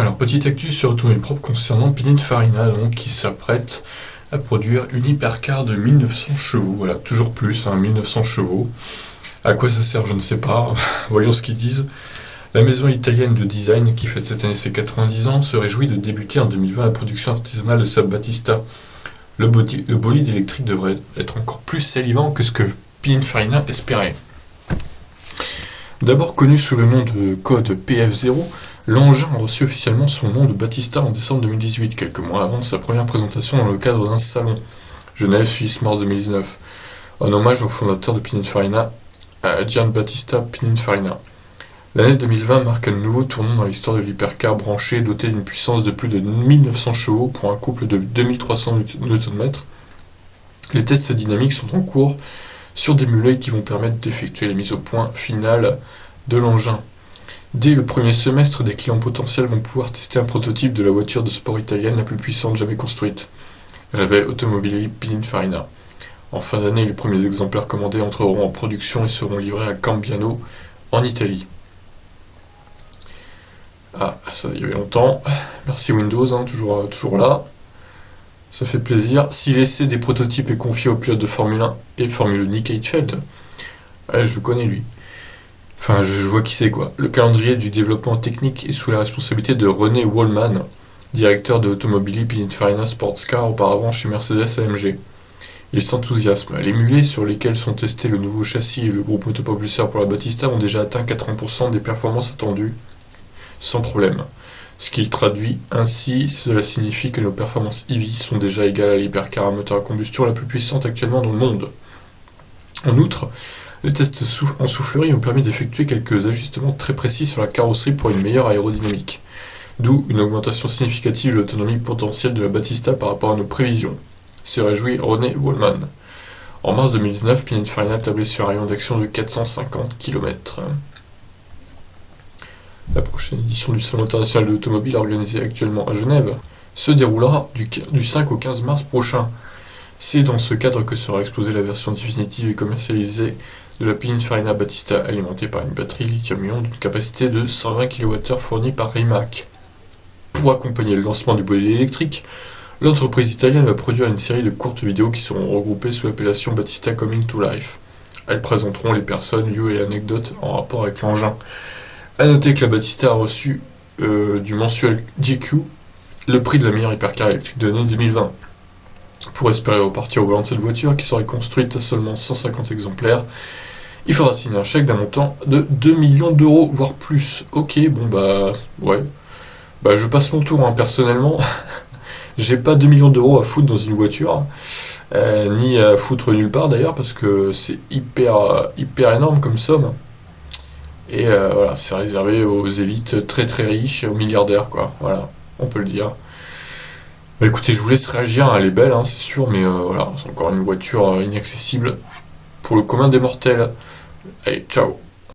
Alors, petite actu sur Automobile Propre concernant Pininfarina, donc, qui s'apprête à produire une hypercar de 1900 chevaux. Voilà, toujours plus, 1900 chevaux. À quoi ça sert, je ne sais pas. Voyons ce qu'ils disent. La maison italienne de design, qui fête cette année ses 90 ans, se réjouit de débuter en 2020 la production artisanale de sa Battista. Le bolide électrique devrait être encore plus salivant que ce que Pininfarina espérait. D'abord connu sous le nom de code PF0, l'engin a reçu officiellement son nom de Battista en décembre 2018, quelques mois avant sa première présentation dans le cadre d'un salon, Genève, Suisse, mars 2019, en hommage au fondateur de Pininfarina, Giambattista Pininfarina. L'année 2020 marque un nouveau tournant dans l'histoire de l'hypercar branché doté d'une puissance de plus de 1900 chevaux pour un couple de 2300 Nm. Les tests dynamiques sont en cours sur des mulets qui vont permettre d'effectuer la mise au point finale de l'engin. Dès le premier semestre, des clients potentiels vont pouvoir tester un prototype de la voiture de sport italienne la plus puissante jamais construite, révèle Automobili Pininfarina. En fin d'année, les premiers exemplaires commandés entreront en production et seront livrés à Cambiano, en Italie. Ah, ça il y avait longtemps. Merci Windows, toujours là. Ça fait plaisir. Si l'essai des prototypes est confié au pilote de Formule 1 et Formule Nick Heidfeld, je le connais lui. Enfin, je vois qui c'est quoi. Le calendrier du développement technique est sous la responsabilité de René Wallman, directeur de Automobili Pininfarina Sportscar auparavant chez Mercedes AMG. Il s'enthousiasme. Les mulets sur lesquels sont testés le nouveau châssis et le groupe motopropulseur pour la Battista ont déjà atteint 80% des performances attendues, sans problème. Ce qu'il traduit ainsi, cela signifie que nos performances EV sont déjà égales à l'hypercar à moteur à combustion la plus puissante actuellement dans le monde. En outre, les tests en soufflerie ont permis d'effectuer quelques ajustements très précis sur la carrosserie pour une meilleure aérodynamique, d'où une augmentation significative de l'autonomie potentielle de la Battista par rapport à nos prévisions, se réjouit René Wallman. En mars 2019, Pininfarina tablait sur un rayon d'action de 450 km. La prochaine édition du Salon international de l'automobile, organisée actuellement à Genève, se déroulera du 5 au 15 mars prochain. C'est dans ce cadre que sera exposée la version définitive et commercialisée de la Pininfarina Battista, alimentée par une batterie lithium-ion d'une capacité de 120 kWh fournie par Rimac. Pour accompagner le lancement du bolide électrique, l'entreprise italienne va produire une série de courtes vidéos qui seront regroupées sous l'appellation Battista Coming to Life. Elles présenteront les personnes, lieux et anecdotes en rapport avec l'engin. A noter que la Battista a reçu du mensuel GQ le prix de la meilleure hypercar électrique de l'année 2020. Pour espérer repartir au volant de cette voiture, qui serait construite à seulement 150 exemplaires, il faudra signer un chèque d'un montant de 2 millions d'euros, voire plus. Ok, ouais. Je passe mon tour, personnellement. J'ai pas 2 millions d'euros à foutre dans une voiture, ni à foutre nulle part d'ailleurs, parce que c'est hyper énorme comme somme. Et voilà, c'est réservé aux élites très très riches et aux milliardaires, quoi. Voilà, on peut le dire. Écoutez, je vous laisse réagir, elle est belle, c'est sûr, mais voilà, c'est encore une voiture inaccessible pour le commun des mortels. Allez, ciao!